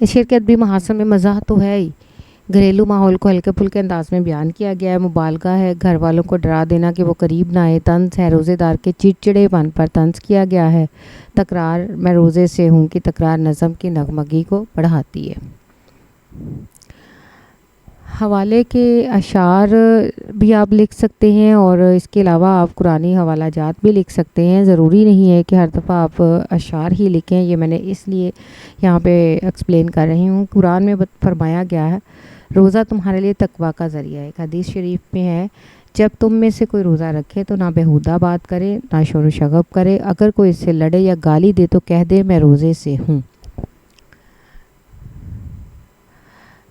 اس شعر کے ادبی محاسن میں مزاح تو ہے ہی، گھریلو ماحول کو ہلکے پھلکے انداز میں بیان کیا گیا ہے، مبالغہ ہے، گھر والوں کو ڈرا دینا کہ وہ قریب نہ آئے، طنز ہے، روزے دار کے چڑچڑے پن پر طنز کیا گیا ہے، تکرار میں روزے سے ہوں کی تکرار نظم کی نغمگی کو بڑھاتی ہے۔ حوالے کے اشعار بھی آپ لکھ سکتے ہیں اور اس کے علاوہ آپ قرآنی حوالہ جات بھی لکھ سکتے ہیں، ضروری نہیں ہے کہ ہر دفعہ آپ اشعار ہی لکھیں، یہ میں نے اس لیے یہاں پہ ایکسپلین کر رہی ہوں۔ قرآن میں فرمایا گیا ہے روزہ تمہارے لیے تقویٰ کا ذریعہ ہے، ایک حدیث شریف میں ہے جب تم میں سے کوئی روزہ رکھے تو نہ بیہودہ بات کرے نہ شور و شغب کرے، اگر کوئی اس سے لڑے یا گالی دے تو کہہ دے میں روزے سے ہوں۔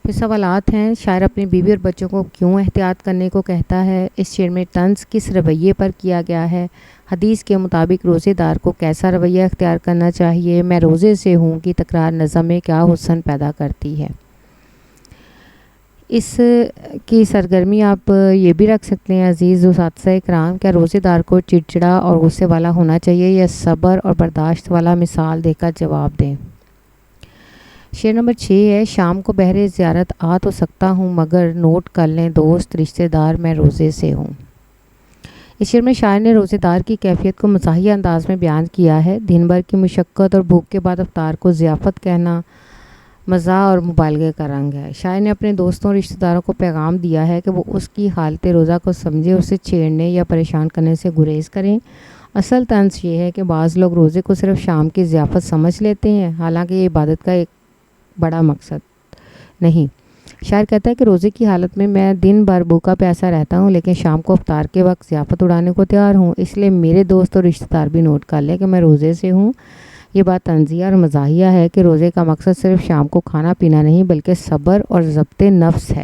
پھر سوالات ہیں، شاعر اپنی بیوی اور بچوں کو کیوں احتیاط کرنے کو کہتا ہے، اس شعر میں طنز کس رویے پر کیا گیا ہے، حدیث کے مطابق روزے دار کو کیسا رویہ اختیار کرنا چاہیے، میں روزے سے ہوں کی تکرار نظم میں کیا حسن پیدا کرتی ہے۔ اس کی سرگرمی آپ یہ بھی رکھ سکتے ہیں عزیز اساتذہ کرام، کیا روزے دار کو چڑچڑا اور غصے والا ہونا چاہیے یا صبر اور برداشت والا، مثال دے کر جواب دیں۔ شعر نمبر 6 ہے، شام کو بہر زیارت آ تو سکتا ہوں مگر نوٹ کر لیں دوست رشتہ دار میں روزے سے ہوں۔ اس شعر میں شاعر نے روزے دار کی کیفیت کو مزاحیہ انداز میں بیان کیا ہے، دن بھر کی مشقت اور بھوک کے بعد افطار کو ضیافت کہنا مزاح اور مبالغے کا رنگ ہے۔ شاعر نے اپنے دوستوں اور رشتہ داروں کو پیغام دیا ہے کہ وہ اس کی حالت روزہ کو سمجھے، اسے چھیڑنے یا پریشان کرنے سے گریز کریں۔ اصل طنز یہ ہے کہ بعض لوگ روزے کو صرف شام کی ضیافت سمجھ لیتے ہیں، حالانکہ یہ عبادت کا ایک بڑا مقصد نہیں۔ شاعر کہتا ہے کہ روزے کی حالت میں دن بھر بھوکا پیاسا رہتا ہوں، لیکن شام کو افطار کے وقت ضیافت اڑانے کو تیار ہوں، اس لیے میرے دوست اور رشتہ دار بھی نوٹ کر لیں کہ میں روزے سے ہوں۔ یہ بات طنزیہ اور مزاحیہ ہے کہ روزے کا مقصد صرف شام کو کھانا پینا نہیں بلکہ صبر اور ضبط نفس ہے۔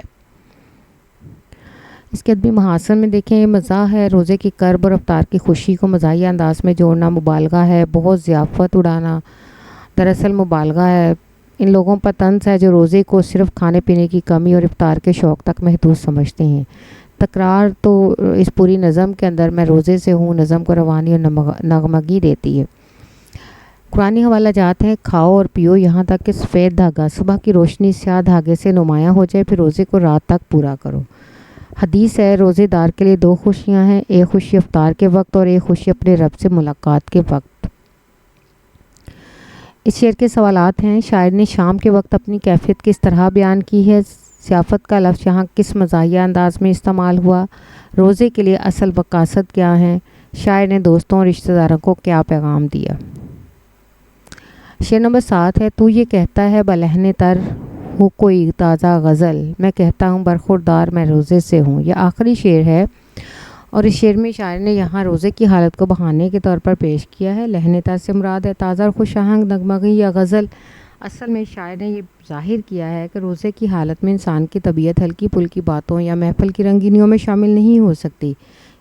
اس کے ادبی محاسن میں دیکھیں، یہ مزاح ہے، روزے کی کرب اور افطار کی خوشی کو مزاحیہ انداز میں جوڑنا، مبالغہ ہے، بہت ضیافت اڑانا دراصل مبالغہ ہے، ان لوگوں پر طنز ہے جو روزے کو صرف کھانے پینے کی کمی اور افطار کے شوق تک محدود سمجھتے ہیں۔ تکرار تو اس پوری نظم کے اندر میں روزے سے ہوں نظم کو روانی اور نغمگی دیتی ہے۔ قرآنی حوالہ جات ہیں، کھاؤ اور پیو یہاں تک کہ سفید دھاگا صبح کی روشنی سیاہ دھاگے سے نمایاں ہو جائے، پھر روزے کو رات تک پورا کرو۔ حدیث ہے روزے دار کے لیے 2 خوشیاں ہیں، ایک خوشی افطار کے وقت اور ایک خوشی اپنے رب سے ملاقات کے وقت۔ اس شعر کے سوالات ہیں، شاعر نے شام کے وقت اپنی کیفیت کس طرح بیان کی ہے، ضیافت کا لفظ یہاں کس مزاحیہ انداز میں استعمال ہوا، روزے کے لیے اصل مقاصد کیا ہیں، شاعر نے دوستوں اور رشتہ داروں کو کیا پیغام دیا۔ شعر نمبر 7 ہے، تو یہ کہتا ہے بلہن تر ہو کوئی تازہ غزل، میں کہتا ہوں برخوردار میں روزے سے ہوں۔ یہ آخری شعر ہے اور اس شعر میں شاعر نے یہاں روزے کی حالت کو بہانے کے طور پر پیش کیا ہے۔ لہن تر سے مراد ہے تازہ اور خوش آہنگ نغمگی یا غزل۔ اصل میں شاعر نے یہ ظاہر کیا ہے کہ روزے کی حالت میں انسان کی طبیعت ہلکی پھلکی باتوں یا محفل کی رنگینیوں میں شامل نہیں ہو سکتی۔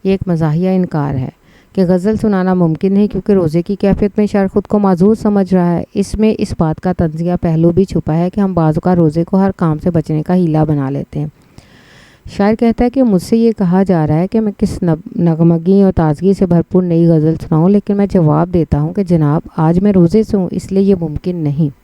یہ ایک مزاحیہ انکار ہے کہ غزل سنانا ممکن نہیں، کیونکہ روزے کی کیفیت میں شاعر خود کو معذور سمجھ رہا ہے۔ اس میں اس بات کا طنزیہ پہلو بھی چھپا ہے کہ ہم بعض اوقات روزے کو ہر کام سے بچنے کا ہیلہ بنا لیتے ہیں۔ شاعر کہتا ہے کہ مجھ سے یہ کہا جا رہا ہے کہ میں کس نغمگی اور تازگی سے بھرپور نئی غزل سناؤں، لیکن میں جواب دیتا ہوں کہ جناب آج میں روزے سے ہوں، اس لیے یہ ممکن نہیں۔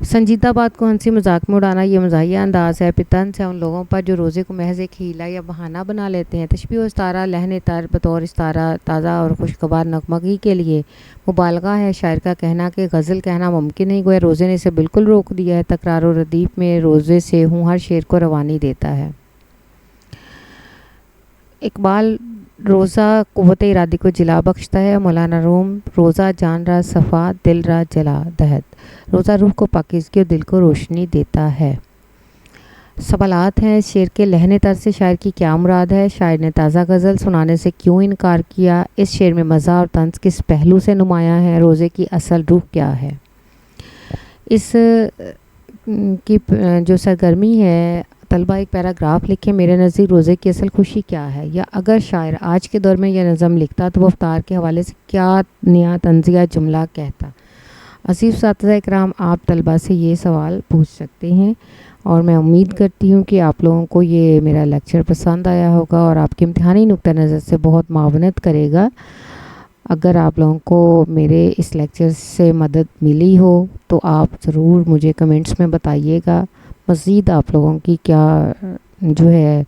سنجیدہ بات کو ہنسی مذاق میں اڑانا یہ مزاحیہ انداز ہے، طنز ہے ان لوگوں پر جو روزے کو محض ایک ہیلہ یا بہانہ بنا لیتے ہیں۔ تشبیہ و استعارہ لہن تر بطور استعارہ تازہ اور خوشگوار نغمگی کے لیے مبالغہ ہے۔ شاعر کا کہنا کہ غزل کہنا ممکن نہیں، گویا روزے نے اسے بالکل روک دیا ہے۔ تکرار و ردیف میں روزے سے ہوں ہر شعر کو روانی دیتا ہے۔ اقبال روزہ قوت ارادی کو جلا بخشتا ہے، مولانا روم روزہ جان را صفا دل را جلا دہد، روزہ روح کو پاکیزگی اور دل کو روشنی دیتا ہے۔ سوالات ہیں، شعر کے لہن تر سے شاعر کی کیا مراد ہے، شاعر نے تازہ غزل سنانے سے کیوں انکار کیا، اس شعر میں مزہ اور طنز کس پہلو سے نمایاں ہے، روزے کی اصل روح کیا ہے۔ اس کی جو سرگرمی ہے، طلبہ ایک پیراگراف لکھیں، میرے نزدیک روزے کی اصل خوشی کیا ہے، یا اگر شاعر آج کے دور میں یہ نظم لکھتا تو وہ افطار کے حوالے سے کیا نیا طنزیہ جملہ کہتا۔ عزیز اساتذہ اکرام، آپ طلبہ سے یہ سوال پوچھ سکتے ہیں اور میں امید کرتی ہوں کہ آپ لوگوں کو یہ میرا لیکچر پسند آیا ہوگا اور آپ کے امتحانی نقطہ نظر سے بہت معاونت کرے گا۔ اگر آپ لوگوں کو میرے اس لیکچر سے مدد ملی ہو تو آپ ضرور مجھے کمنٹس میں بتائیے گا. مزید آپ لوگوں کی کیا جو ہے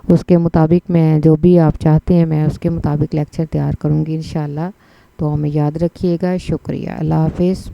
اس کے مطابق میں جو بھی آپ چاہتے ہیں میں اس کے مطابق لیکچر تیار کروں گی انشاءاللہ. تو ہمیں یاد رکھیے گا. شکریہ. اللہ حافظ.